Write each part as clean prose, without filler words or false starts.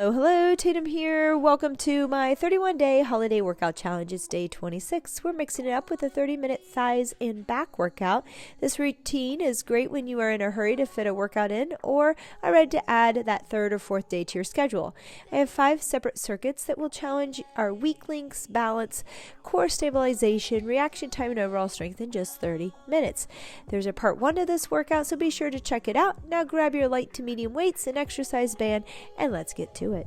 Hello, Tatum here. Welcome to my 31-day holiday workout challenge. It's day 26. We're mixing it up with a 30-minute thighs and back workout. This routine is great when you are in a hurry to fit a workout in or are ready to add that third or fourth day to your schedule. I have 5 separate circuits that will challenge our weak links, balance, core stabilization, reaction time, and overall strength in just 30 minutes. There's a part 1 of this workout, so be sure to check it out. Now grab your light to medium weights and exercise band, and let's get to it.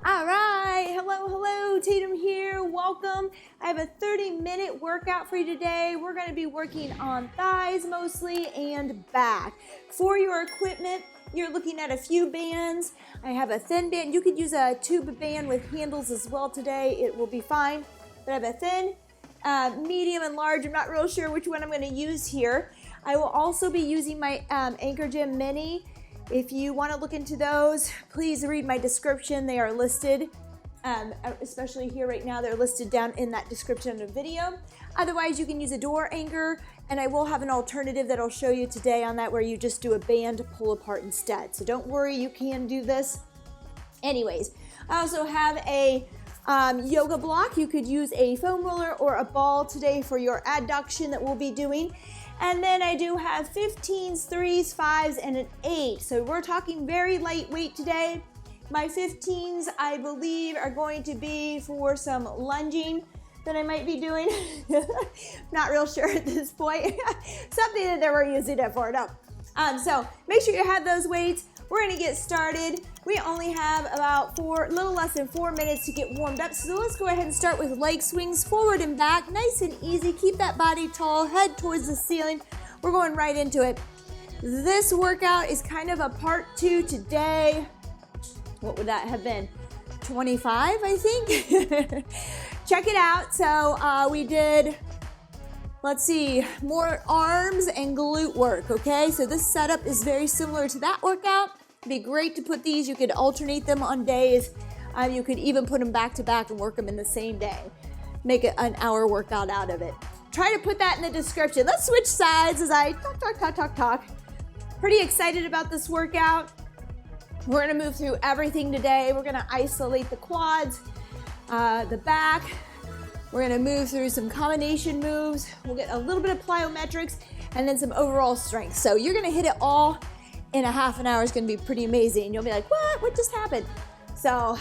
All right, hello, Tatum here. Welcome. I have a 30-minute workout for you today. We're going to be working on thighs mostly and back. For your equipment, you're looking at a few bands. I have a thin band. You could use a tube band with handles as well today. It will be fine. But I have a thin, medium, and large. I'm not real sure which one I'm going to use here. I will also be using my Anchor Gym Mini. If you want to look into those, please read my description. They are listed, especially here right now, they're listed down in that description of the video. Otherwise, you can use a door anchor, and I will have an alternative that I'll show you today on that where you just do a band pull apart instead. So don't worry, you can do this. Anyways, I also have a yoga block. You could use a foam roller or a ball today for your adduction that we'll be doing. And then I do have 15s, 3s, 5s, and an 8. So we're talking very lightweight today. My 15s, I believe, are going to be for some lunging that I might be doing. Not real sure at this point. Something that they were using it for, no. So make sure you have those weights. We're gonna get started. We only have about little less than 4 minutes to get warmed up. So let's go ahead and start with leg swings forward and back. Nice and easy. Keep that body tall, head towards the ceiling. We're going right into it. This workout is kind of a part 2 today. What would that have been? 25, I think. Check it out. So we did, let's see, more arms and glute work, okay? So this setup is very similar to that workout. It'd be great to put these. You could alternate them on days. You could even put them back to back and work them in the same day. Make it an hour workout out of it. Try to put that in the description. Let's switch sides as I talk. Pretty excited about this workout. We're gonna move through everything today. We're gonna isolate the quads, the back. We're gonna move through some combination moves. We'll get a little bit of plyometrics and then some overall strength. So you're gonna hit it all in a half an hour. Is gonna be pretty amazing. You'll be like, what just happened? So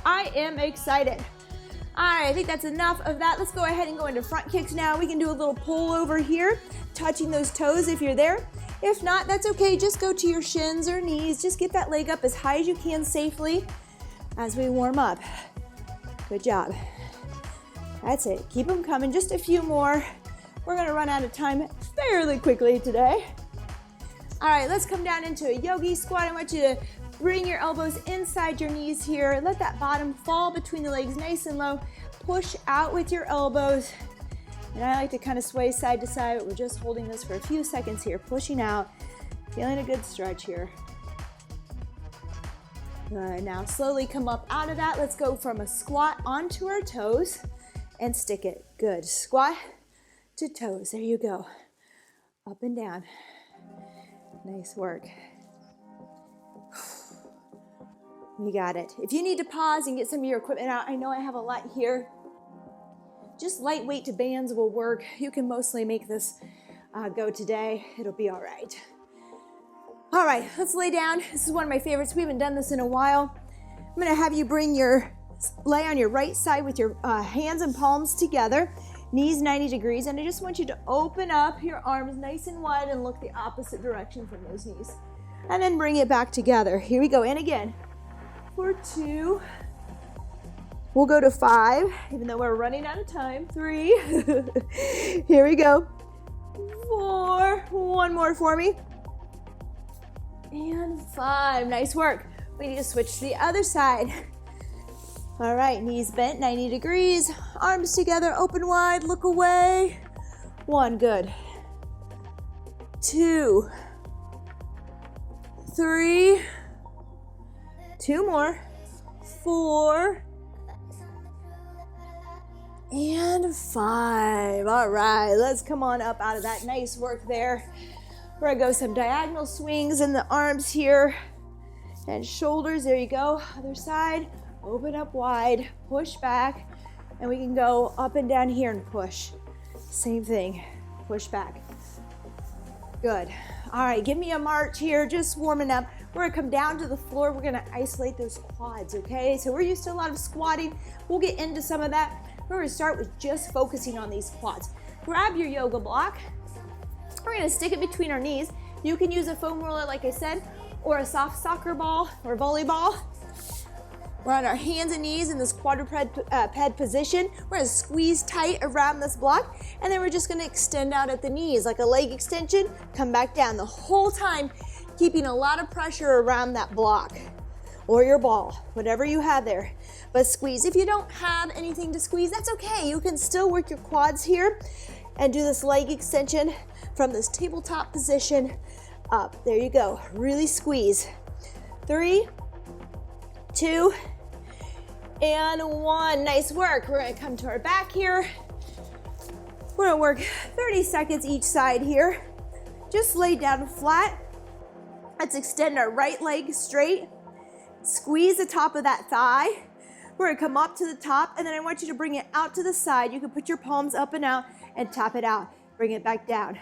I am excited. All right, I think that's enough of that. Let's go ahead and go into front kicks now. We can do a little pull over here, touching those toes if you're there. If not, that's okay. Just go to your shins or knees. Just get that leg up as high as you can safely as we warm up. Good job. That's it. Keep them coming. Just a few more. We're gonna run out of time fairly quickly today. All right, let's come down into a yogi squat. I want you to bring your elbows inside your knees here. Let that bottom fall between the legs nice and low. Push out with your elbows. And I like to kind of sway side to side, but we're just holding this for a few seconds here. Pushing out, feeling a good stretch here. Good, now slowly come up out of that. Let's go from a squat onto our toes and stick it. Good, squat to toes, there you go. Up and down. Nice work. You got it. If you need to pause and get some of your equipment out, I know I have a lot here. Just lightweight to bands will work. You can mostly make this go today. It'll be all right. All right, let's lay down. This is one of my favorites. We haven't done this in a while. I'm gonna have you lay on your right side with your hands and palms together. Knees 90 degrees, and I just want you to open up your arms nice and wide and look the opposite direction from those knees. And then bring it back together. Here we go, and again. For 2. We'll go to 5, even though we're running out of time. 3. Here we go. 4. One more for me. And 5. Nice work. We need to switch to the other side. All right, knees bent 90 degrees, arms together, open wide, look away. 1, good. 2, 3, 2 more, 4, and 5. All right, let's come on up out of that. Nice work there. We're gonna go some diagonal swings in the arms here. Extend shoulders, there you go. Other side, open up wide, push back, and we can go up and down here and push. Same thing, push back. Good. All right, give me a march here, just warming up. We're gonna come down to the floor. We're gonna isolate those quads, okay? So we're used to a lot of squatting. We'll get into some of that. We're gonna start with just focusing on these quads. Grab your yoga block. We're gonna stick it between our knees. You can use a foam roller, like I said, or a soft soccer ball or volleyball. We're on our hands and knees in this quadruped position. We're gonna squeeze tight around this block, and then we're just gonna extend out at the knees like a leg extension, come back down the whole time, keeping a lot of pressure around that block or your ball, whatever you have there. But squeeze. If you don't have anything to squeeze, that's okay. You can still work your quads here and do this leg extension from this tabletop position up. There you go. Really squeeze. 3, 2, and 1. Nice work. We're gonna come to our back here. We're gonna work 30 seconds each side here. Just lay down flat. Let's extend our right leg straight. Squeeze the top of that thigh. We're gonna come up to the top, and then I want you to bring it out to the side. You can put your palms up and out and tap it out. Bring it back down.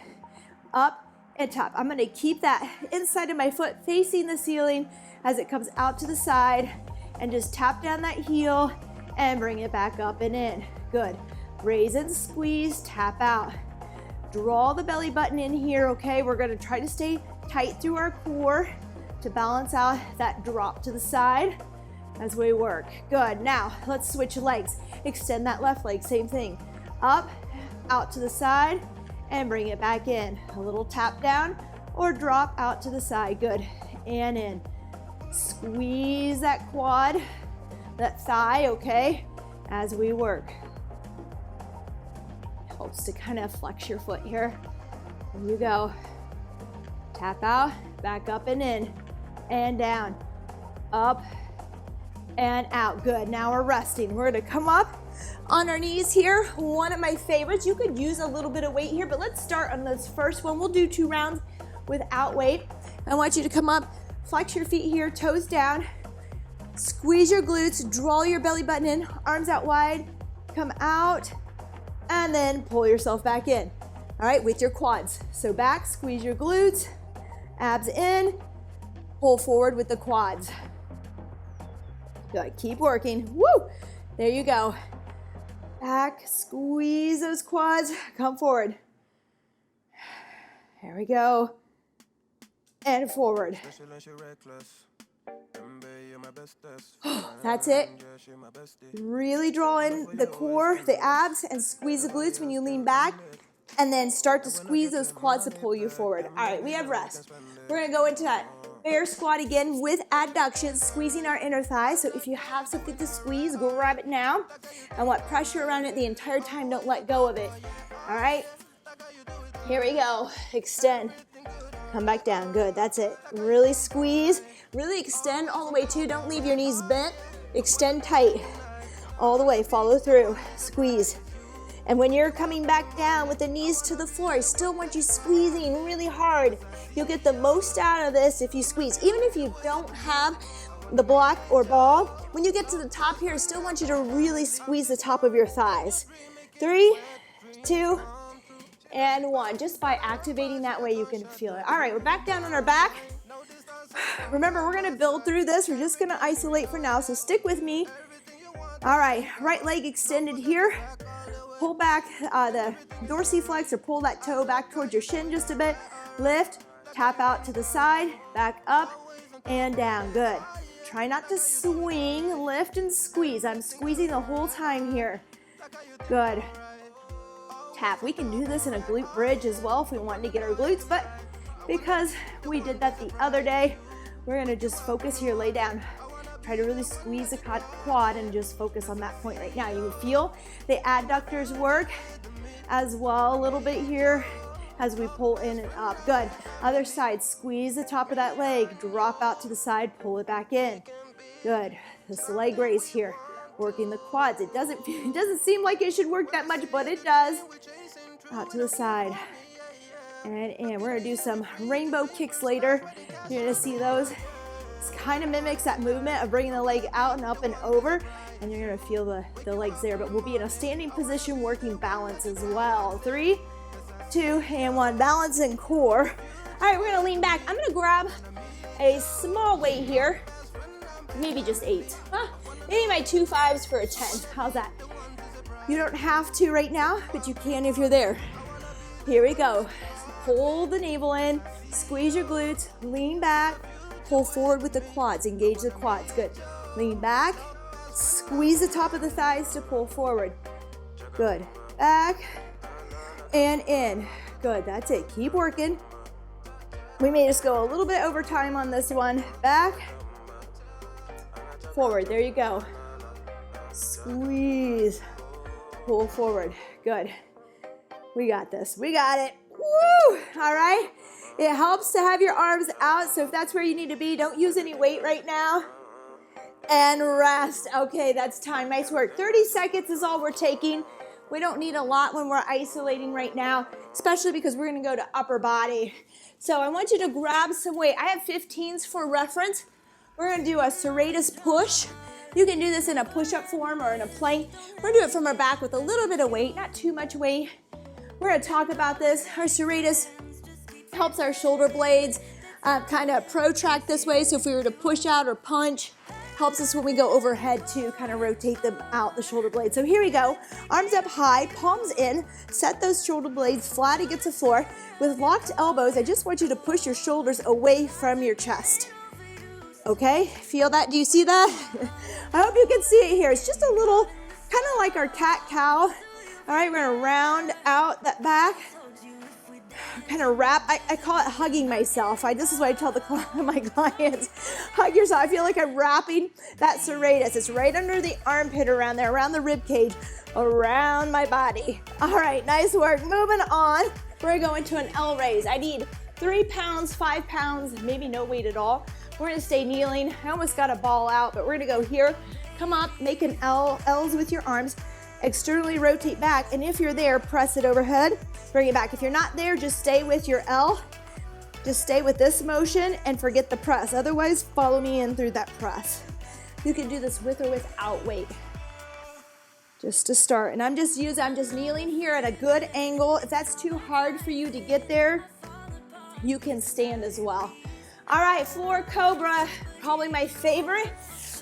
Up and tap. I'm gonna keep that inside of my foot facing the ceiling as it comes out to the side, and just tap down that heel and bring it back up and in. Good. Raise and squeeze, tap out. Draw the belly button in here, okay? We're gonna try to stay tight through our core to balance out that drop to the side as we work. Good. Now, let's switch legs. Extend that left leg, same thing. Up, out to the side, and bring it back in. A little tap down or drop out to the side. Good. And in. Squeeze that quad, that thigh, okay, as we work. Helps to kind of flex your foot here. There you go. Tap out, back up and in, and down, up and out. Good. Now we're resting. We're gonna come up on our knees here. One of my favorites. You could use a little bit of weight here, but let's start on this first one. We'll do 2 rounds without weight. I want you to come up, flex your feet here, toes down, squeeze your glutes, draw your belly button in, arms out wide, come out, and then pull yourself back in. All right, with your quads. So back, squeeze your glutes, abs in, pull forward with the quads. Good, keep working. Woo! There you go. Back, squeeze those quads, come forward. Here we go. And forward. That's it. Really draw in the core, the abs, and squeeze the glutes when you lean back, and then start to squeeze those quads to pull you forward. All right, we have rest. We're gonna go into that bear squat again with adductions, squeezing our inner thigh. So if you have something to squeeze, grab it now. I want pressure around it the entire time. Don't let go of it. All right, here we go. Extend. Come back down. Good. That's it. Really squeeze. Really extend all the way too. Don't leave your knees bent. Extend tight all the way. Follow through. Squeeze. And when you're coming back down with the knees to the floor, I still want you squeezing really hard. You'll get the most out of this if you squeeze. Even if you don't have the block or ball, when you get to the top here, I still want you to really squeeze the top of your thighs. 3, 2, and 1. Just by activating that way, you can feel it. All right, we're back down on our back. Remember, we're gonna build through this. We're just gonna isolate for now, so stick with me. All right, right leg extended here. Pull back the dorsiflex, or pull that toe back towards your shin just a bit. Lift, tap out to the side, back up and down. Good. Try not to swing, lift and squeeze. I'm squeezing the whole time here. Good. Tap. We can do this in a glute bridge as well if we want to get our glutes, but because we did that the other day, we're gonna just focus here, lay down. Try to really squeeze the quad and just focus on that point right now. You feel the adductors work as well a little bit here as we pull in and up. Good. Other side, squeeze the top of that leg, drop out to the side, pull it back in. Good. This leg raise here, working the quads. It doesn't seem like it should work that much, but it does. Out to the side and in. We're gonna do some rainbow kicks later. You're gonna see those This kind of mimics that movement of bringing the leg out and up and over, and you're gonna feel the legs there, but we'll be in a standing position working balance as well. 3, 2, and 1. Balance and core. All right, we're gonna lean back. I'm gonna grab a small weight here, maybe just 8. Maybe my 2 5s for a 10. How's that? You don't have to right now, but you can if you're there. Here we go. Pull the navel in, squeeze your glutes, lean back, pull forward with the quads, engage the quads, good. Lean back, squeeze the top of the thighs to pull forward. Good, back and in. Good, that's it, keep working. We may just go a little bit over time on this one. Back, forward, there you go. Squeeze, pull forward, good. We got this, we got it. Woo! All right. It helps to have your arms out, so if that's where you need to be, don't use any weight right now. And rest. Okay, that's time. Nice work. 30 seconds is all we're taking. We don't need a lot when we're isolating right now, especially because we're going to go to upper body. So I want you to grab some weight. I have 15s for reference. We're going to do a serratus push. You can do this in a push-up form or in a plank. We're going to do it from our back with a little bit of weight, not too much weight. We're going to talk about this. Our serratus helps our shoulder blades kind of protract this way. So if we were to push out or punch, helps us when we go overhead to kind of rotate them out, the shoulder blades. So here we go. Arms up high, palms in. Set those shoulder blades flat against the floor. With locked elbows, I just want you to push your shoulders away from your chest. Okay, feel that? Do you see that? I hope you can see it here. It's just a little, kind of like our cat-cow. All right, we're gonna round out that back, kind of wrap. I call it hugging myself. This is what I tell my clients, hug yourself. I feel like I'm wrapping that serratus. It's right under the armpit around there, around the rib cage, around my body. All right, nice work. Moving on, we're going to an L raise. I need 3 pounds, 5 pounds, maybe no weight at all. We're gonna stay kneeling. I almost got a ball out, but we're gonna go here. Come up, make an L, L's with your arms. Externally rotate back, and if you're there, press it overhead, bring it back. If you're not there, just stay with your L. Just stay with this motion and forget the press. Otherwise, follow me in through that press. You can do this with or without weight. Just to start, and I'm just kneeling here at a good angle. If that's too hard for you to get there, you can stand as well. All right, floor cobra, probably my favorite.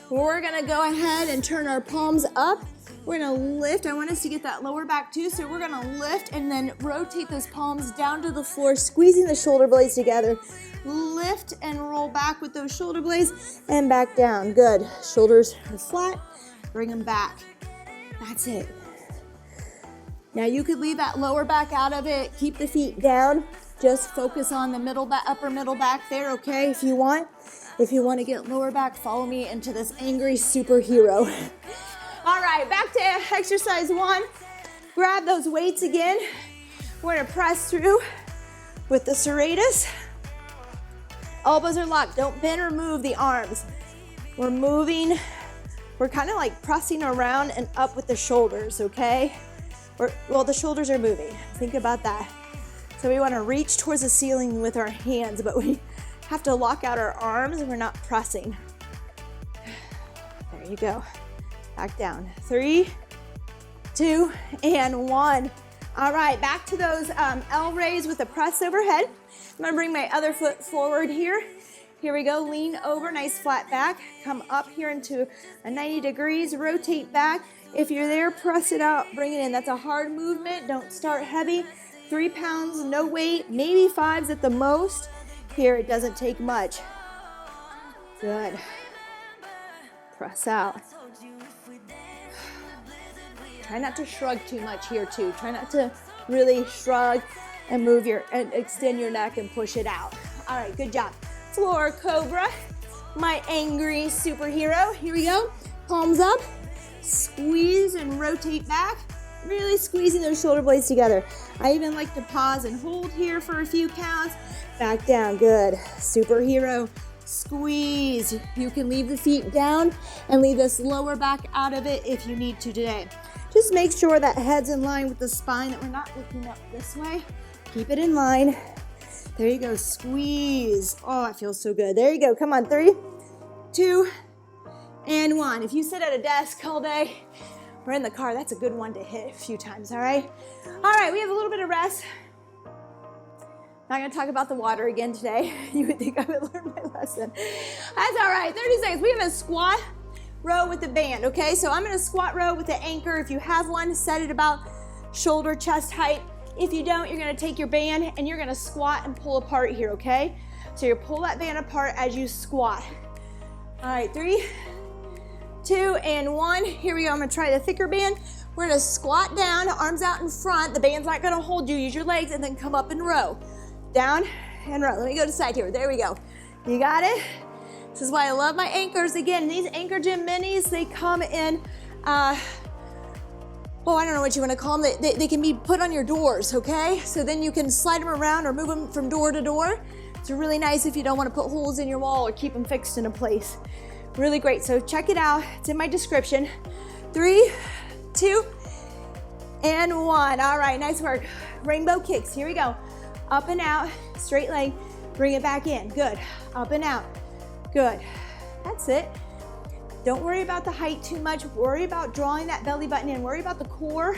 We're gonna go ahead and turn our palms up. We're gonna lift. I want us to get that lower back too, so we're gonna lift and then rotate those palms down to the floor, squeezing the shoulder blades together. Lift and roll back with those shoulder blades and back down. Good. Shoulders are flat. Bring them back. That's it. Now you could leave that lower back out of it. Keep the feet down. Just focus on the middle back, upper middle back there, okay, if you want. If you want to get lower back, follow me into this angry superhero. All right, back to exercise 1. Grab those weights again. We're gonna press through with the serratus. Elbows are locked. Don't bend or move the arms. We're moving. We're kind of like pressing around and up with the shoulders, okay? Well, the shoulders are moving. Think about that. So we want to reach towards the ceiling with our hands, but we have to lock out our arms and we're not pressing. There you go. Back down. 3, 2, and 1. All right, back to those L raise with the press overhead. I'm gonna bring my other foot forward here. Here we go, lean over, nice flat back. Come up here into a 90 degrees, rotate back. If you're there, press it out, bring it in. That's a hard movement, don't start heavy. 3 pounds, no weight, maybe 5s at the most. Here, it doesn't take much. Good. Press out. Try not to shrug too much here too. Try not to really shrug and move and extend your neck and push it out. All right, good job. Floor cobra, my angry superhero. Here we go. Palms up, squeeze and rotate back. Really squeezing those shoulder blades together. I even like to pause and hold here for a few counts. Back down, good. Superhero, squeeze. You can leave the feet down and leave this lower back out of it if you need to today. Just make sure that head's in line with the spine, that we're not looking up this way. Keep it in line. There you go, squeeze. Oh, it feels so good. There you go, come on, 3, 2, and 1. If you sit at a desk all day or in the car, that's a good one to hit a few times, all right? All right, we have a little bit of rest. Not gonna talk about the water again today. You would think I would learn my lesson. That's all right, 30 seconds. We have a squat row with the band, okay? So I'm gonna squat row with the anchor. If you have one, set it about shoulder, chest height. If you don't, you're gonna take your band and you're gonna squat and pull apart here, okay? So you pull that band apart as you squat. All right, 3, 2, and 1. Here we go, I'm gonna try the thicker band. We're gonna squat down, arms out in front. The band's not gonna hold you. Use your legs and then come up and row. Down and row. Let me go to the side here. There we go. You got it? This is why I love my anchors. Again, these Anchor Gym Minis, they come in, I don't know what you want to call them. They can be put on your doors, okay? So then you can slide them around or move them from door to door. It's really nice if you don't want to put holes in your wall or keep them fixed in a place. Really great. So check it out. It's in my description. 3, 2, and 1. All right, nice work. Rainbow kicks. Here we go. Up and out, straight leg, bring it back in. Good. Up and out. Good. That's it. Don't worry about the height too much. Worry about drawing that belly button in. Worry about the core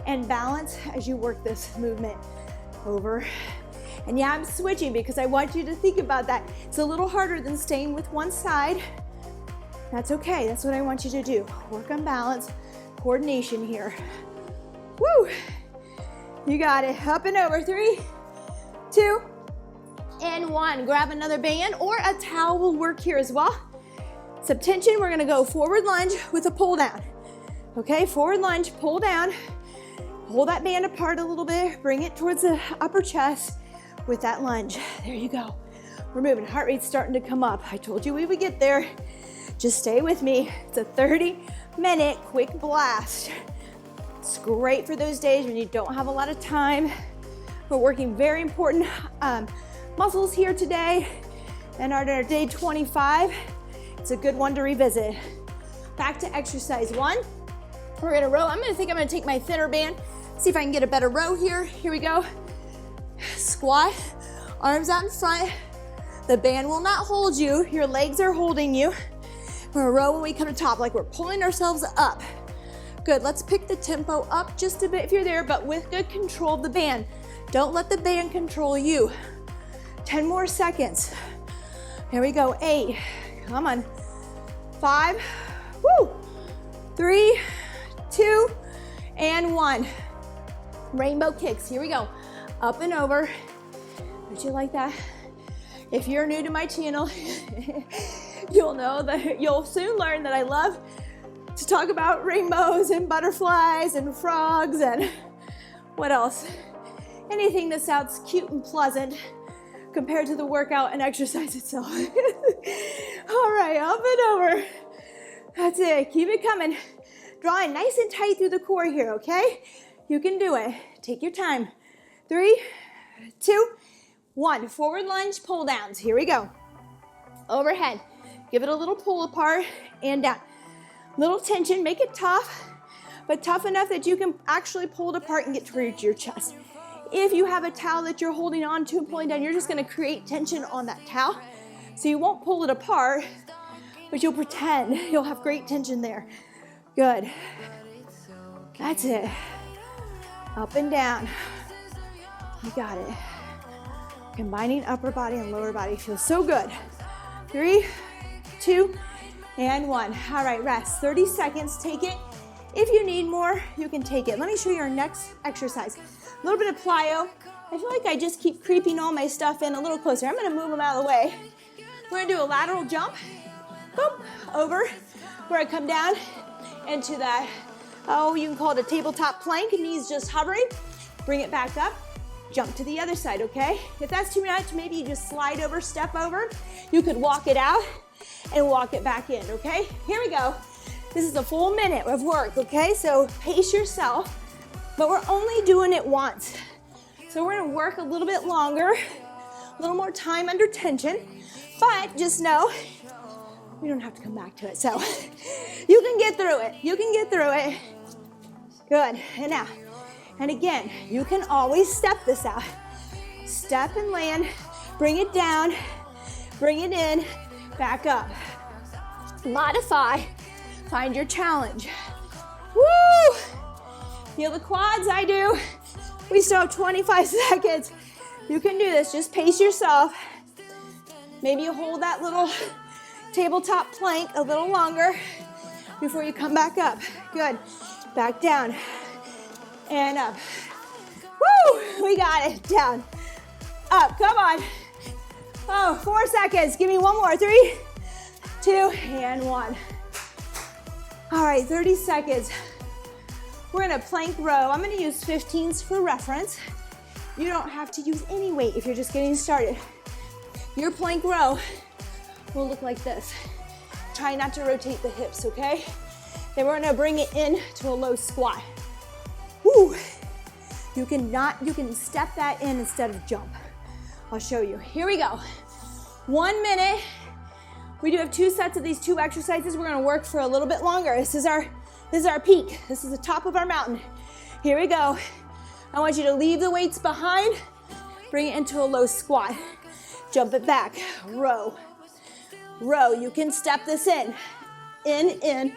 and balance as you work this movement. Over. And yeah, I'm switching because I want you to think about that. It's a little harder than staying with one side. That's okay. That's what I want you to do. Work on balance, coordination here. Woo! You got it. Up and over. 3, 2, and 1. Grab another band or a towel will work here as well. Some tension. We're gonna go forward lunge with a pull down. Okay, forward lunge, pull down. Pull that band apart a little bit. Bring it towards the upper chest with that lunge. There you go. We're moving. Heart rate's starting to come up. I told you we would get there. Just stay with me. It's a 30-minute quick blast. It's great for those days when you don't have a lot of time. We're working very important muscles here today and on our day 25. It's a good one to revisit. Back to exercise 1. We're gonna row. I'm gonna take my thinner band, see if I can get a better row here. Here we go. Squat, arms out in front. The band will not hold you. Your legs are holding you. We're gonna row when we come to top, like we're pulling ourselves up. Good, let's pick the tempo up just a bit if you're there, but with good control of the band. Don't let the band control you. 10 more seconds. Here we go, 8, come on. 5, woo. 3, 2, and 1. Rainbow kicks, here we go. Up and over. Would you like that? If you're new to my channel, you'll soon learn that I love to talk about rainbows and butterflies and frogs and what else? Anything that sounds cute and pleasant compared to the workout and exercise itself. All right, up and over. That's it, keep it coming. Drawing nice and tight through the core here, okay? You can do it. Take your time. 3, 2, 1. Forward lunge, pull downs. Here we go. Overhead. Give it a little pull apart and down. Little tension, make it tough, but tough enough that you can actually pull it apart and get towards your chest. If you have a towel that you're holding on to and pulling down, you're just gonna create tension on that towel. So you won't pull it apart, but you'll pretend you'll have great tension there. Good. That's it. Up and down. You got it. Combining upper body and lower body feels so good. 3, 2, and 1. All right, rest. 30 seconds, take it. If you need more, you can take it. Let me show you our next exercise. A little bit of plyo. I feel like I just keep creeping all my stuff in a little closer. I'm gonna move them out of the way. We're gonna do a lateral jump. Boom, over. Where I come down into that, you can call it a tabletop plank. Knees just hovering. Bring it back up. Jump to the other side, okay? If that's too much, maybe you just slide over, step over. You could walk it out and walk it back in, okay? Here we go. This is a full minute of work, okay? So pace yourself, but we're only doing it once. So we're gonna work a little bit longer, a little more time under tension, but just know we don't have to come back to it. So you can get through it. You can get through it. Good, and now. And again, you can always step this out. Step and land, bring it down, bring it in, back up. Modify. Find your challenge. Woo! Feel the quads? I do. We still have 25 seconds. You can do this. Just pace yourself. Maybe you hold that little tabletop plank a little longer before you come back up. Good. Back down and up. Woo! We got it. Down. Up. Come on. Oh, 4 seconds. Give me one more. 3, 2, and 1. All right, 30 seconds. We're in a plank row. I'm gonna use 15s for reference. You don't have to use any weight if you're just getting started. Your plank row will look like this. Try not to rotate the hips, okay? Then we're gonna bring it in to a low squat. Woo! You can step that in instead of jump. I'll show you. Here we go. 1 minute. We do have 2 sets of these 2 exercises. We're gonna work for a little bit longer. This is our peak. This is the top of our mountain. Here we go. I want you to leave the weights behind. Bring it into a low squat. Jump it back. Row. Row. You can step this in. In,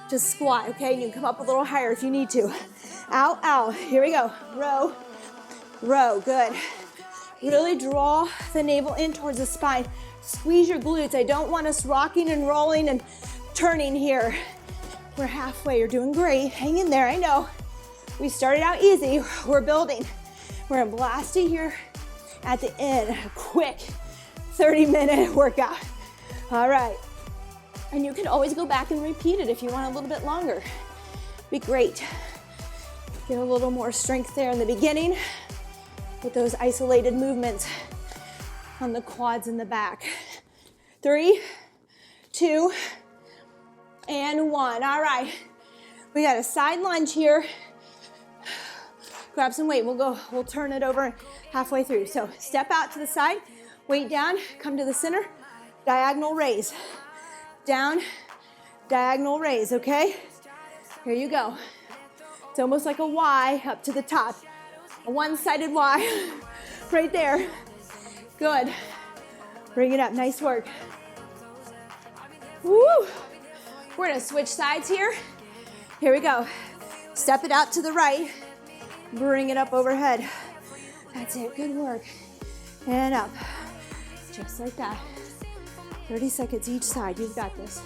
to squat, okay? You can come up a little higher if you need to. Out, out. Here we go. Row. Row. Good. Really draw the navel in towards the spine. Squeeze your glutes. I don't want us rocking and rolling and turning here. We're halfway. You're doing great. Hang in there. I know. We started out easy. We're building. We're gonna blast it here at the end. A quick 30-minute workout. All right. And you can always go back and repeat it if you want a little bit longer. Be great. Get a little more strength there in the beginning with those isolated movements on the quads in the back. 3, 2, and 1. All right. We got a side lunge here. Grab some weight. We'll turn it over halfway through. So step out to the side, weight down, come to the center, diagonal raise. Down, diagonal raise, okay? Here you go. It's almost like a Y up to the top. A one-sided Y right there. Good. Bring it up, nice work. Woo! We're gonna switch sides here. Here we go. Step it out to the right. Bring it up overhead. That's it, good work. And up, just like that. 30 seconds each side, you've got this.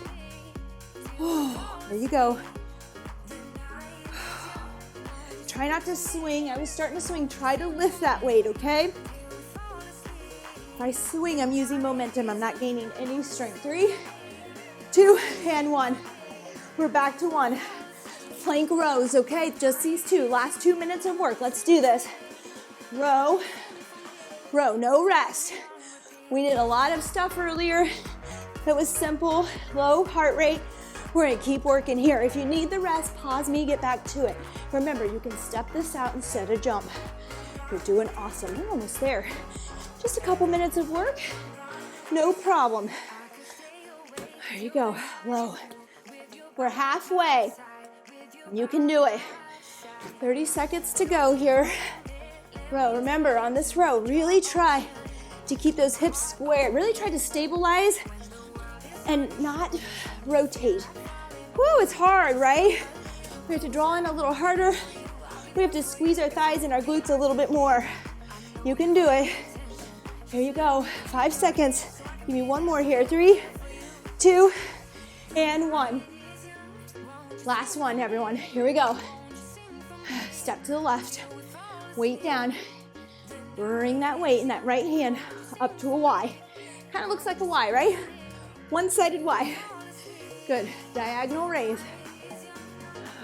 There you go. Try not to swing. I was starting to swing. Try to lift that weight, okay? If I swing, I'm using momentum. I'm not gaining any strength. 3, 2, and 1. We're back to 1. Plank rows, okay? Just these 2. Last 2 minutes of work. Let's do this. Row, row, no rest. We did a lot of stuff earlier that was simple, low heart rate. We're gonna keep working here. If you need the rest, pause me, get back to it. Remember, you can step this out instead of jump. You're doing awesome. You're almost there. Just a couple minutes of work, no problem. There you go, low. We're halfway. You can do it. 30 seconds to go here. Row, remember on this row, really try to keep those hips square. Really try to stabilize and not rotate. Woo, it's hard, right? We have to draw in a little harder. We have to squeeze our thighs and our glutes a little bit more. You can do it. Here you go, 5 seconds. Give me one more here. 3, 2, and 1. Last one, everyone. Here we go. Step to the left, weight down. Bring that weight in that right hand up to a Y. Kind of looks like a Y, right? One-sided Y. Good. Diagonal raise.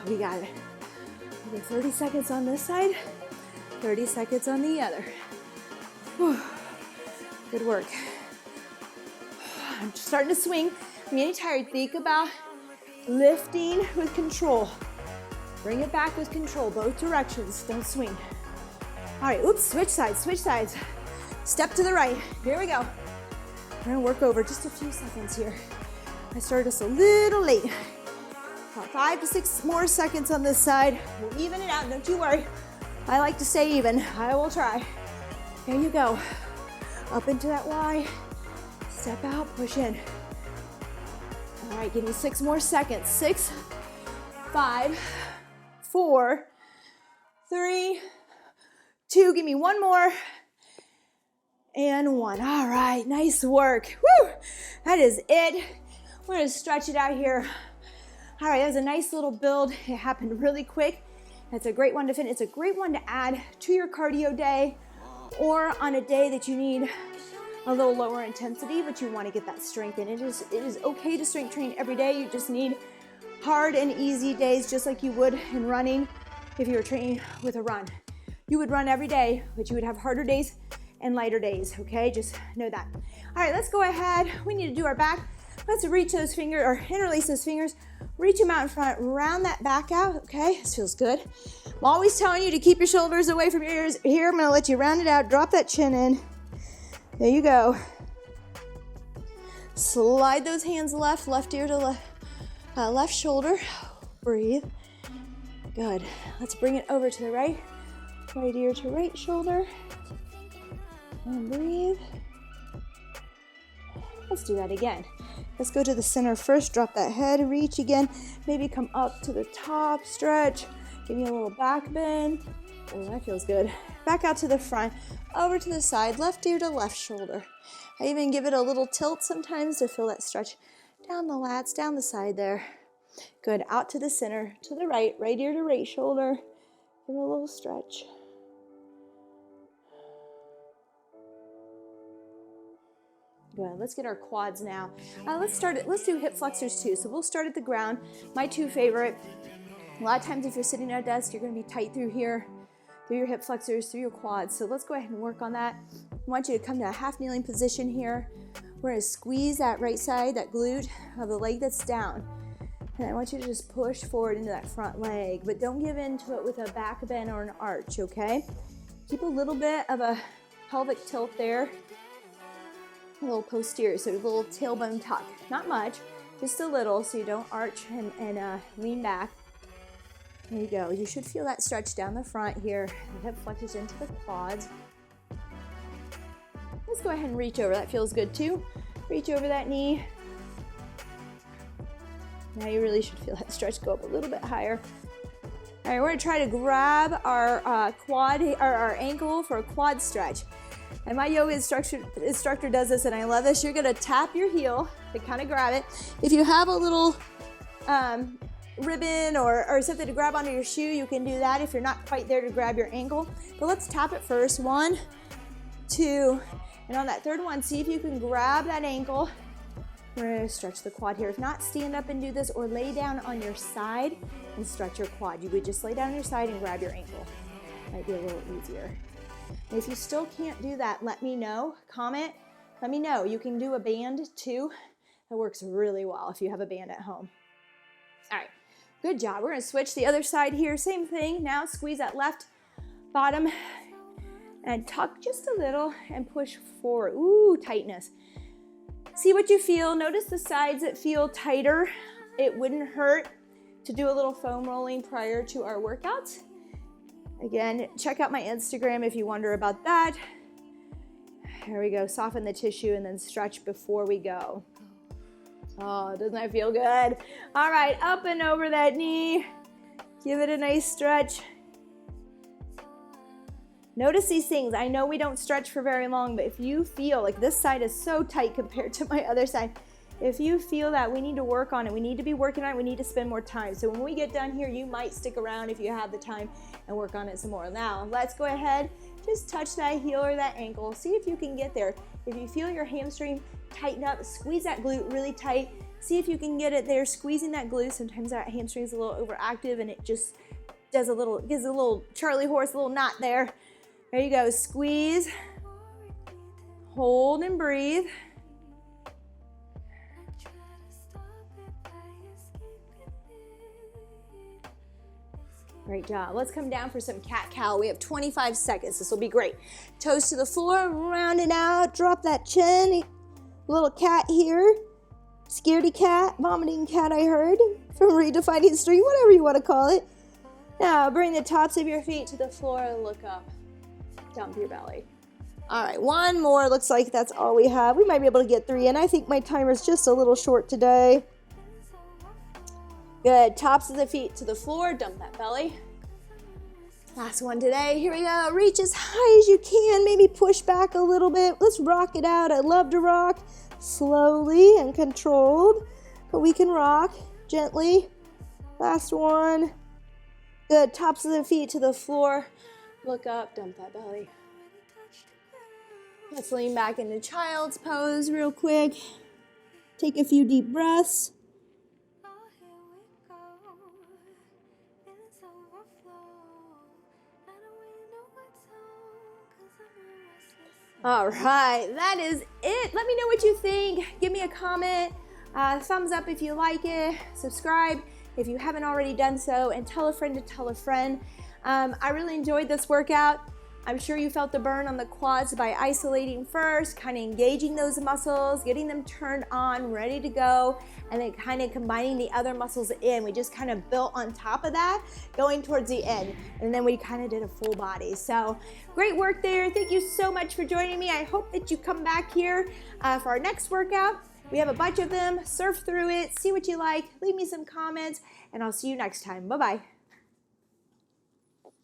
We got it. Okay, 30 seconds on this side, 30 seconds on the other. Whew. Good work. I'm just starting to swing. I'm getting tired. Think about lifting with control. Bring it back with control, both directions. Don't swing. All right, oops, switch sides, switch sides. Step to the right. Here we go. We're gonna work over just a few seconds here. I started us a little late. About 5 to 6 more seconds on this side. We'll even it out, don't you worry. I like to stay even. I will try. There you go. Up into that Y. Step out, push in. All right, give me 6 more seconds. 6, 5, 4, 3, 2, give me 1 more, and 1. All right, nice work. Woo! That is it. We're gonna stretch it out here. All right, that was a nice little build. It happened really quick. It's a great one to finish. It's a great one to add to your cardio day, or on a day that you need a little lower intensity, but you want to get that strength in. It is okay to strength train every day. You just need hard and easy days, just like you would in running if you were training with a run. You would run every day, but you would have harder days and lighter days, okay? Just know that. All right, let's go ahead. We need to do our back. Let's reach those fingers, or interlace those fingers, reach them out in front, round that back out, okay? This feels good. I'm always telling you to keep your shoulders away from your ears. Here, I'm gonna let you round it out, drop that chin in. There you go. Slide those hands left ear to left shoulder. Breathe. Good. Let's bring it over to the right ear to right shoulder. And breathe. Let's do that again. Let's go to the center first. Drop that head, reach again. Maybe come up to the top, stretch. Give me a little back bend. Oh, that feels good. Back out to the front, over to the side, left ear to left shoulder. I even give it a little tilt sometimes to feel that stretch down the lats, down the side there. Good, out to the center, to the right ear to right shoulder. Give it a little stretch. Good, let's get our quads now. Let's do hip flexors too. So we'll start at the ground. My 2 favorite. A lot of times if you're sitting at a desk, you're gonna be tight through here, through your hip flexors, through your quads. So let's go ahead and work on that. I want you to come to a half kneeling position here. We're gonna squeeze that right side, that glute of the leg that's down. And I want you to just push forward into that front leg, but don't give into it with a back bend or an arch, okay? Keep a little bit of a pelvic tilt there. A little posterior, so a little tailbone tuck. Not much, just a little, so you don't arch and lean back. There you go. You should feel that stretch down the front here. The hip flexors into the quads. Let's go ahead and reach over. That feels good too. Reach over that knee. Now you really should feel that stretch go up a little bit higher. All right, we're gonna try to grab our quad or our ankle for a quad stretch. And my yoga instructor does this, and I love this. You're gonna tap your heel to kind of grab it. If you have a little ribbon or something to grab onto your shoe, you can do that if you're not quite there to grab your ankle. But let's tap it first. 1, 2, and on that third one, see if you can grab that ankle. We're gonna stretch the quad here. If not, stand up and do this, or lay down on your side and stretch your quad. You would just lay down on your side and grab your ankle. Might be a little easier. And if you still can't do that, let me know. Comment, let me know. You can do a band too. That works really well if you have a band at home. All right, good job. We're gonna switch the other side here. Same thing. Now squeeze that left bottom and tuck just a little and push forward. Ooh, tightness. See what you feel. Notice the sides that feel tighter. It wouldn't hurt to do a little foam rolling prior to our workouts. Again, check out my Instagram if you wonder about that. Here we go. Soften the tissue and then stretch before we go. Oh, doesn't that feel good? All right, up and over that knee. Give it a nice stretch. Notice these things. I know we don't stretch for very long, but if you feel like this side is so tight compared to my other side, if you feel that, we need to work on it. We need to be working on it. We need to spend more time. So when we get done here, you might stick around if you have the time and work on it some more. Now, let's go ahead. Just touch that heel or that ankle. See if you can get there. If you feel your hamstring tighten up, squeeze that glute really tight. See if you can get it there, squeezing that glute. Sometimes that hamstring is a little overactive and it just gives a little Charlie horse, a little knot there. There you go. Squeeze, hold and breathe. Great job. Let's come down for some cat-cow. We have 25 seconds. This will be great. Toes to the floor, round it out, drop that chin. Little cat here. Scaredy cat, vomiting cat, I heard, from Redefining Street, whatever you want to call it. Now, bring the tops of your feet to the floor and look up. Dump your belly. All right, one more. Looks like that's all we have. We might be able to get 3 in. I think my timer's just a little short today. Good, tops of the feet to the floor, dump that belly. Last one today, here we go. Reach as high as you can, maybe push back a little bit. Let's rock it out. I love to rock slowly and controlled, but we can rock gently. Last one. Good, tops of the feet to the floor. Look up, dump that belly. Let's lean back into child's pose real quick. Take a few deep breaths. All right, that is it. Let me know what you think. Give me a comment, thumbs up if you like it, subscribe if you haven't already done so, and tell a friend to tell a friend. I really enjoyed this workout. I'm sure you felt the burn on the quads by isolating first, kind of engaging those muscles, getting them turned on, ready to go, and then kind of combining the other muscles in. We just kind of built on top of that, going towards the end, and then we kind of did a full body. So great work there. Thank you so much for joining me. I hope that you come back here for our next workout. We have a bunch of them. Surf through it, see what you like, leave me some comments, and I'll see you next time. Bye-bye.